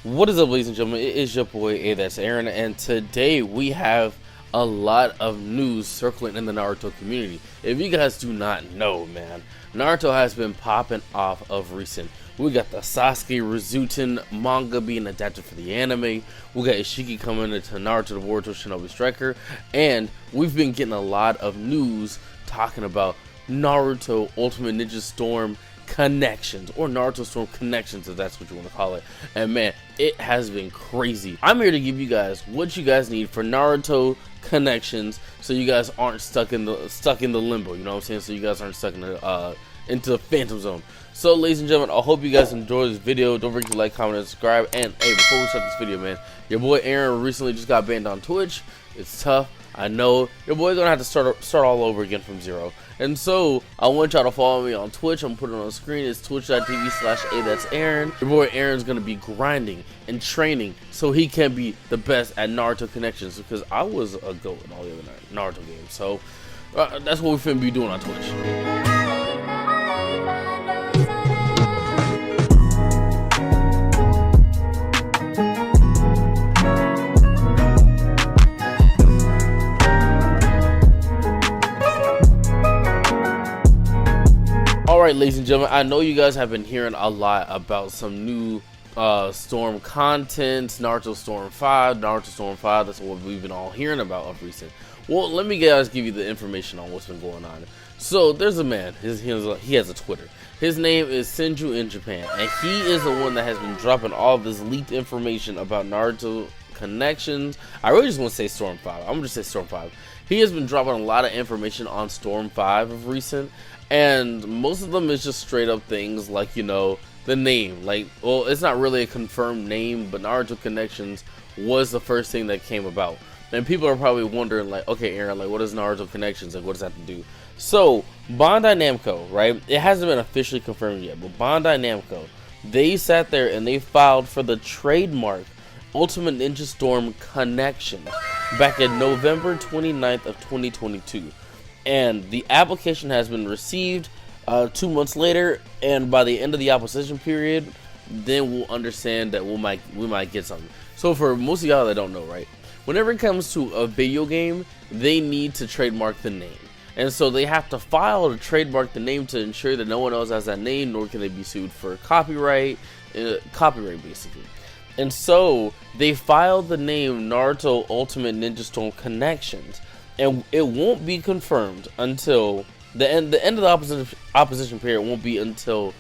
What is up, ladies and gentlemen? It is your boy AyeeThatsAaron, and today we have a lot of news circling in the Naruto community. If you guys do not know, man, Naruto has been popping off of recent. We got the Sasuke Rizuten manga being adapted for the anime. We got Ishiki coming into Naruto the Boruto Shinobi Striker, and we've been getting a lot of news talking about Naruto Ultimate Ninja Storm connections, or Naruto Storm connections, if that's what you want to call it. And man, it has been crazy. I'm here to give you guys what you guys need for Naruto connections, so you guys aren't stuck in the limbo. You know what I'm saying? So you guys aren't stuck in the into the phantom zone. So, ladies and gentlemen, I hope you guys enjoy this video. Don't forget to like, comment, and subscribe. And hey, before we start this video, man, your boy Aaron recently just got banned on Twitch. It's tough, I know. Your boy's gonna have to start all over again from zero. And so I want y'all to follow me on Twitch. I'm putting it on the screen. It's twitch.tv/AyeeThatsAaron. Your boy Aaron's gonna be grinding and training so he can be the best at Naruto connections, because I was a goat in all the other Naruto games. So that's what we're finna be doing on Twitch. Alright, ladies and gentlemen, I know you guys have been hearing a lot about some new Storm content, Naruto Storm 5, that's what we've been all hearing about of recent. Well, let me guys give you the information on what's been going on. So, there's a man, he has a Twitter. His name is Senju in Japan, and he is the one that has been dropping all of this leaked information about Naruto connections. I really just want to say Storm 5. I'm going to just say Storm 5. He has been dropping a lot of information on Storm 5 of recent. And most of them is just straight up things like, you know, the name. Like, well, it's not really a confirmed name, but Naruto Connections was the first thing that came about. And people are probably wondering, like, okay, Aaron, like, what is Naruto Connections? Like, what does that have to do? So, Bandai Namco, right? It hasn't been officially confirmed yet, but Bandai Namco, they sat there and they filed for the trademark Ultimate Ninja Storm Connections back in November 29th of 2022. And the application has been received 2 months later, and by the end of the opposition period, then we'll understand that we might get something. So for most of y'all that don't know, right, whenever it comes to a video game, they need to trademark the name, and so they have to file to trademark the name to ensure that no one else has that name, nor can they be sued for copyright basically. And so they filed the name Naruto Ultimate Ninja Storm Connections. And it won't be confirmed until the end of the opposition period. Won't be until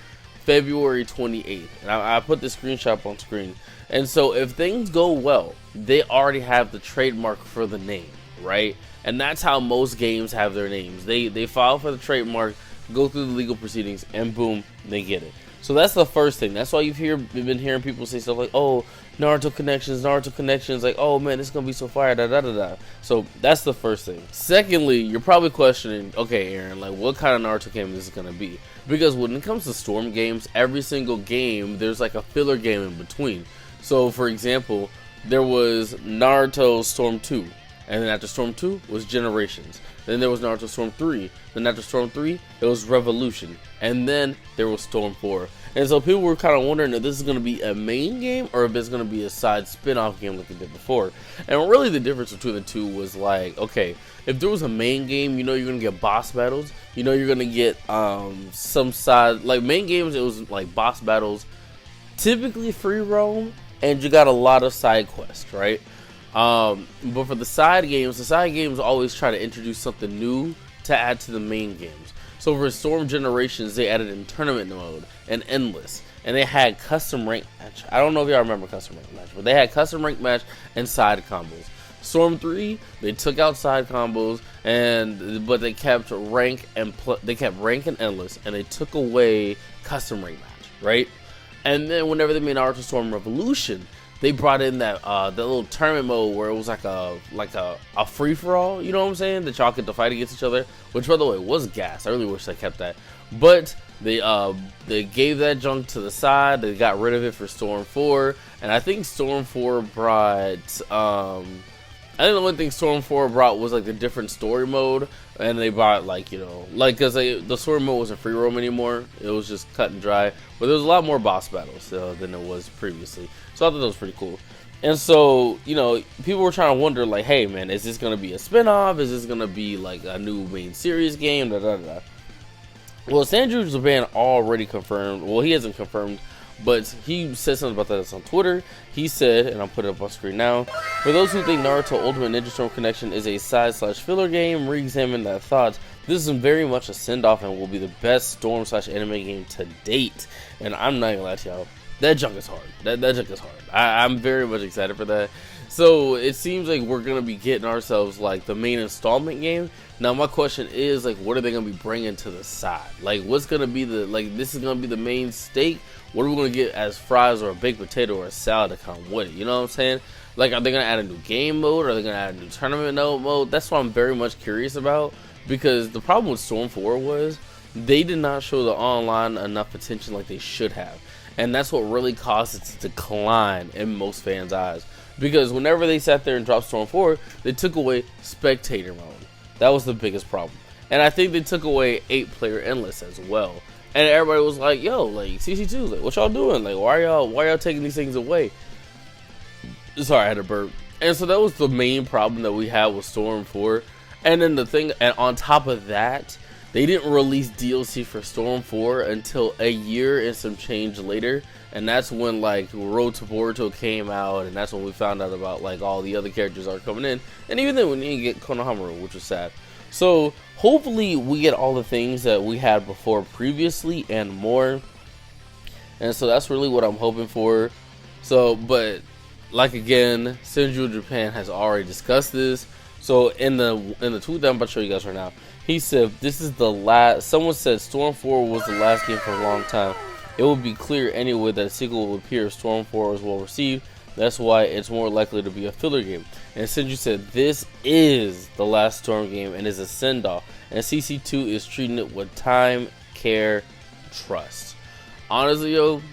February 28th. And I put this screenshot on screen. And so if things go well, they already have the trademark for the name, right? And that's how most games have their names. They file for the trademark, go through the legal proceedings, and boom, they get it. So that's the first thing. That's why you've been hearing people say stuff like, oh, Naruto Connections, like, oh man, this is gonna be so fire, da da da da. So that's the first thing. Secondly, you're probably questioning, okay, Aaron, like, what kind of Naruto game is this gonna be? Because when it comes to Storm games, every single game, there's like a filler game in between. So for example, there was Naruto Storm 2, and then after Storm 2 was Generations. Then there was Naruto Storm 3. Then after Storm 3, it was Revolution. And then there was Storm 4. And so people were kind of wondering if this is going to be a main game or if it's going to be a side spin-off game like they did before. And really the difference between the two was like, okay, if there was a main game, you know you're going to get boss battles. You know you're going to get some side, like main games, it was like boss battles, typically free roam, and you got a lot of side quests, right? But for the side games always try to introduce something new to add to the main games. So for Storm Generations, they added in tournament mode and endless, and they had custom rank match. I don't know if y'all remember custom rank match, but they had custom rank match and side combos. Storm 3, they took out side combos, but they kept rank and endless, and they took away custom rank match, right? And then whenever they made Naruto Storm Revolution, they brought in that little tournament mode where it was like a free for all, you know what I'm saying? That y'all get to fight against each other, which by the way was gas. I really wish they kept that, but they gave that junk to the side. They got rid of it for Storm 4, and I think Storm 4 brought I think the only thing Storm 4 brought was like the different story mode, and they brought like, you know, like, cause the story mode wasn't free roam anymore. It was just cut and dry, but there was a lot more boss battles than it was previously. So I thought that was pretty cool. And so, you know, people were trying to wonder like, hey man, is this gonna be a spinoff? Is this gonna be like a new main series game? Da, da, da. Well, Sanju Japan already confirmed. Well, he hasn't confirmed, but he said something about that on Twitter. He said, and I'll put it up on screen now, for those who think Naruto Ultimate Ninja Storm Connection is a side/filler game, re-examine that thought. This is very much a send-off and will be the best Storm/anime game to date. And I'm not gonna lie to y'all, that junk is hard. That junk is hard. I'm very much excited for that. So it seems like we're gonna be getting ourselves like the main installment game. Now my question is like, what are they gonna be bringing to the side? Like, what's gonna be the, like, this is gonna be the main steak? What are we gonna get as fries or a baked potato or a salad to come with it? You know what I'm saying? Like, are they gonna add a new game mode? Or are they gonna add a new tournament mode? That's what I'm very much curious about, because the problem with Storm 4 was they did not show the online enough attention like they should have, and that's what really caused it to decline in most fans' eyes. Because whenever they sat there and dropped Storm 4, they took away spectator mode. That was the biggest problem. And I think they took away 8-player endless as well. And everybody was like, yo, like, CC2, like, what y'all doing? Like, why y'all taking these things away? Sorry, I had a burp. And so that was the main problem that we had with Storm 4. And then the thing, and on top of that, they didn't release DLC for Storm 4 until a year and some change later. And that's when like Road to Boruto came out, and that's when we found out about like all the other characters are coming in. And even then we didn't get Konohamaru, which was sad. So hopefully we get all the things that we had before previously and more. And so that's really what I'm hoping for. So, but like again, Senju Japan has already discussed this. So in the tweet that I'm about to show you guys right now, he said this is the last. Someone said Storm 4 was the last game for a long time. It will be clear anyway that a sequel will appear if Storm 4 is well received. That's why it's more likely to be a filler game. And Senju said this is the last Storm game and is a send-off. And CC2 is treating it with time, care, trust. Honestly, yo,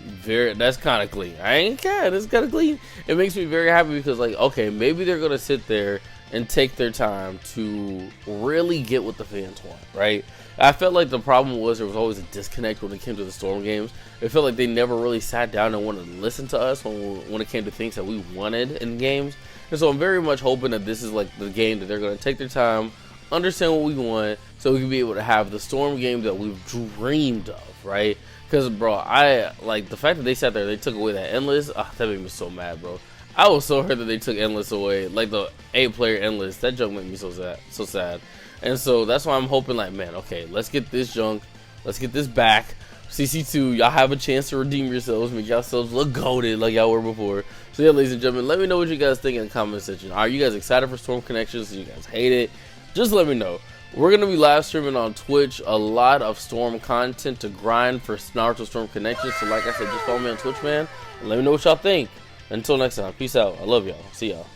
that's kind of clean. I ain't care. That's kind of clean. It makes me very happy because, like, okay, maybe they're gonna sit there and take their time to really get what the fans want, right? I felt like the problem was there was always a disconnect when it came to the Storm games. It felt like they never really sat down and wanted to listen to us when it came to things that we wanted in games. And so I'm very much hoping that this is like the game that they're going to take their time, understand what we want, so we can be able to have the Storm game that we've dreamed of, right? Because, bro, I like the fact that they sat there, they took away that endless. That made me so mad, bro. I was so hurt that they took endless away, like the 8-player endless. That junk made me so sad. And so that's why I'm hoping, like, man, okay, let's get this junk, let's get this back. CC2, y'all have a chance to redeem yourselves, make yourselves look goated like y'all were before. So yeah, ladies and gentlemen, let me know what you guys think in the comment section. Are you guys excited for Storm Connections? Do you guys hate it? Just let me know. We're gonna be live streaming on Twitch a lot of Storm content to grind for Naruto Storm Connections. So like I said, just follow me on Twitch, man, and let me know what y'all think. Until next time, peace out. I love y'all. See y'all.